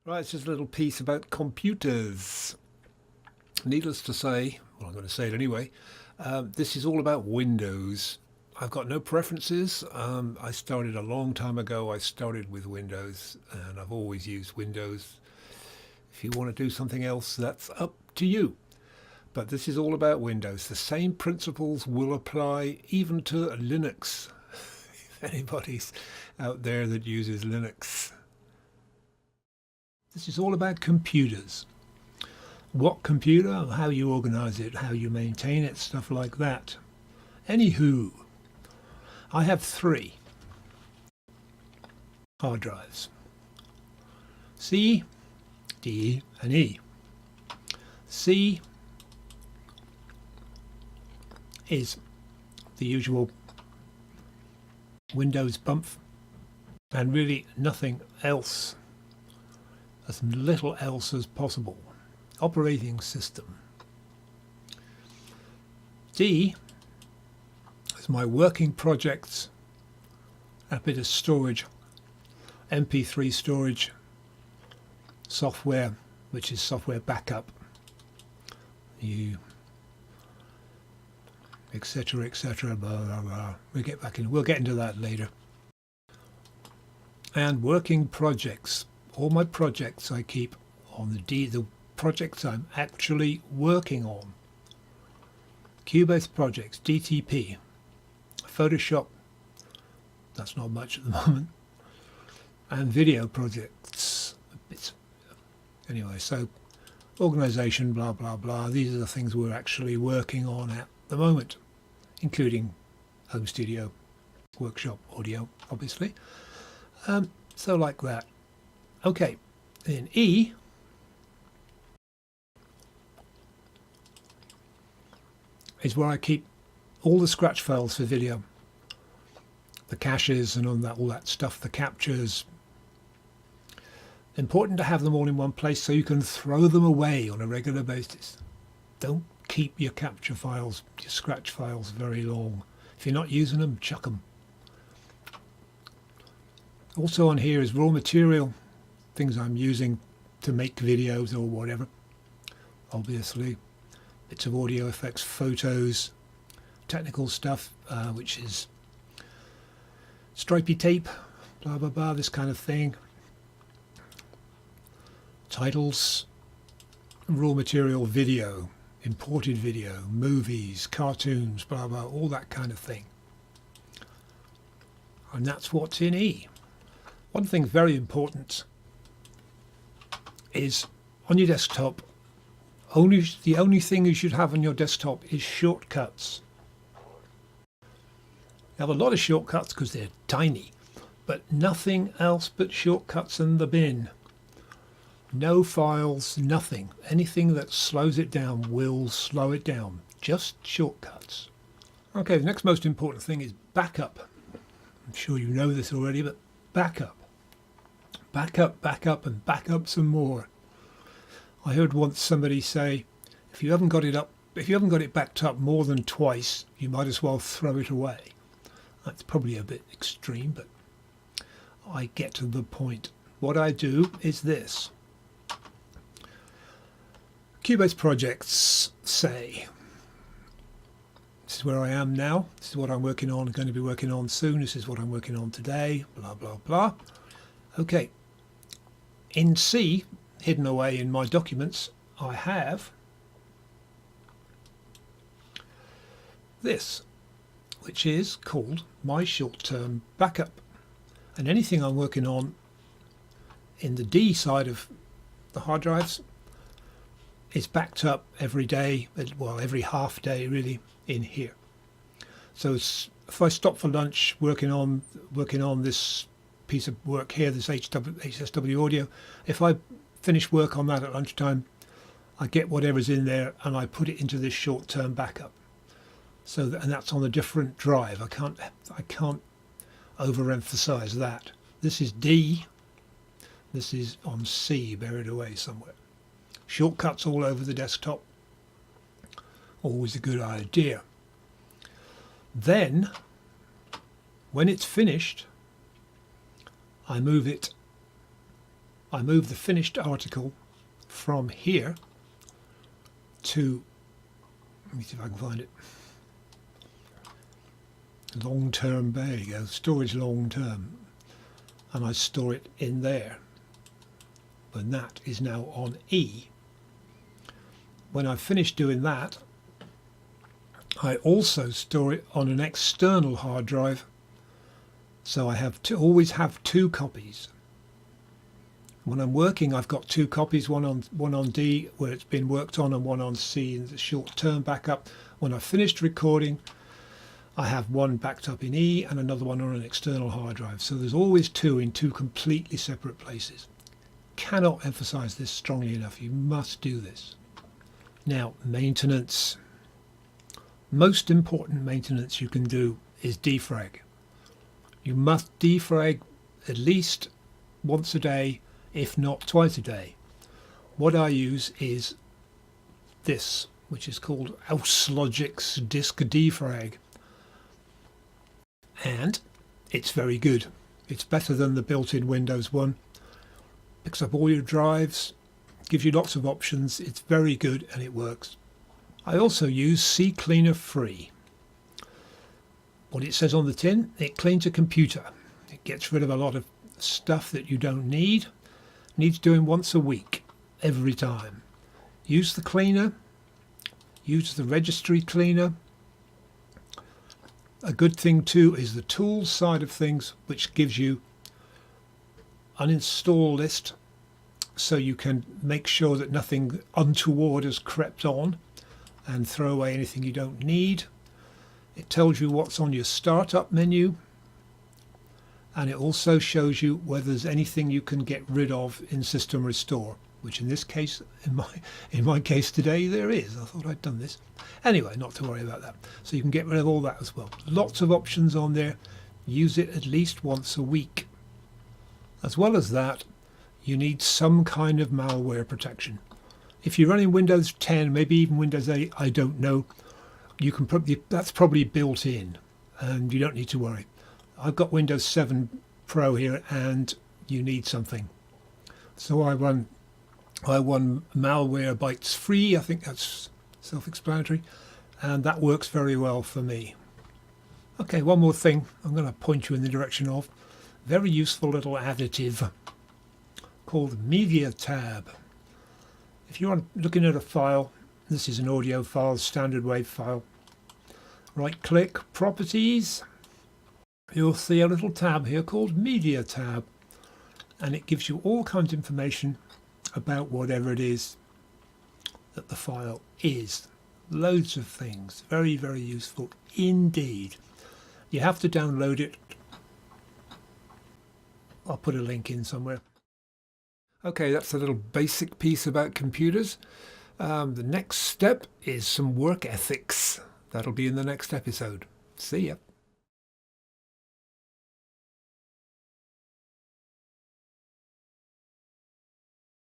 Right, it's just a little piece about computers. Needless to say, well, I'm going to say it anyway, this is all about Windows. I've got no preferences. I started a long time ago. I started with Windows and I've always used Windows. If you want to do something else, that's up to you. But this is all about Windows. The same principles will apply even to Linux. If anybody's out there that uses Linux. This is all about computers. What computer, how you organize it, how you maintain it, stuff like that. Anywho, I have 3 hard drives. C, D, and E. C is the usual Windows bump and really nothing else. As little else as possible. Operating system. D is my working projects, a bit of storage, MP3 storage, software, which is software backup, you, etc., etc. Blah blah blah. We'll get into that later. And working projects. All my projects I keep on the D, the projects I'm actually working on. Cubase projects, DTP, Photoshop, that's not much at the moment, and video projects. Anyway, so organization, blah, blah, blah. These are the things we're actually working on at the moment, including home studio, workshop, audio, obviously. So like that. Okay, in E, is where I keep all the scratch files for video, the caches and all that stuff, the captures. Important to have them all in one place so you can throw them away on a regular basis. Don't keep your capture files, your scratch files very long. If you're not using them, chuck them. Also on here is raw material. Things I'm using to make videos or whatever, obviously. Bits of audio effects, photos, technical stuff, which is stripy tape, blah blah blah, this kind of thing. Titles, raw material video, imported video, movies, cartoons, blah blah, all that kind of thing. And that's what's in E. One thing very important is on your desktop, the only thing you should have on your desktop is shortcuts. You have a lot of shortcuts because they're tiny, but nothing else but shortcuts in the bin. No files, nothing. Anything that slows it down will slow it down. Just shortcuts. Okay, the next most important thing is backup. I'm sure you know this already, but backup. Backup, backup, and backup some more. I heard once somebody say, if you haven't got it backed up more than twice, you might as well throw it away. That's probably a bit extreme, but I get to the point. What I do is this. Cubase projects say, this is where I am now, this is what I'm working on, going to be working on soon, this is what I'm working on today, blah, blah, blah. Okay, in C, hidden away in my documents, I have this, which is called my short-term backup. And anything I'm working on in the D side of the hard drives is backed up every day, well, every half day really, in here. So if I stop for lunch working on this piece of work here, this HSW audio, if I finish work on that at lunchtime, I get whatever's in there and I put it into this short-term backup. So and that's on a different drive. I can't overemphasize that. This is D. This is on C, buried away somewhere. Shortcuts all over the desktop. Always a good idea. Then, when it's finished, I move it I move the finished article from here to, let me see if I can find it, long term, there you go, storage long term, and I store it in there, and that is now on E. When I've finished doing that, I also store it on an external hard drive, so I have to always have 2 copies. When I'm working, I've got 2 copies, one on D where it's been worked on and one on C in the short-term backup. When I've finished recording, I have one backed up in E and another one on an external hard drive. So there's always 2 in 2 completely separate places. Cannot emphasize this strongly enough. You must do this. Now, maintenance. Most important maintenance you can do is defrag. You must defrag at least once a day, if not twice a day. What I use is this, which is called Auslogic's Disk Defrag, and it's very good. It's better than the built-in Windows one. Picks up all your drives, gives you lots of options. It's very good and it works. I also use CCleaner Free. What it says on the tin, it cleans a computer. It gets rid of a lot of stuff that you don't need. Needs doing once a week, every time. Use the cleaner, use the registry cleaner. A good thing too is the tools side of things, which gives you uninstall list, so you can make sure that nothing untoward has crept on and throw away anything you don't need. It tells you what's on your startup menu, and it also shows you whether there's anything you can get rid of in System Restore, which in this case, in my case today, there is. I thought I'd done this. Anyway, not to worry about that. So you can get rid of all that as well. Lots of options on there. Use it at least once a week. As well as that, you need some kind of malware protection. If you're running Windows 10, maybe even Windows 8, I don't know, you can that's probably built in and you don't need to worry. I've got Windows 7 Pro here and you need something. So I run Malware Bytes Free. I think that's self-explanatory, and that works very well for me. Okay, one more thing I'm going to point you in the direction of. Very useful little additive called Media Tab. If you're looking at a file, this is an audio file, standard wave file, right click, Properties, you'll see a little tab here called Media Tab, and it gives you all kinds of information about whatever it is that the file is. Loads of things. Very, very useful indeed. You have to download it. I'll put a link in somewhere. Okay, that's a little basic piece about computers. The next step is some work ethics. That'll be in the next episode. See ya.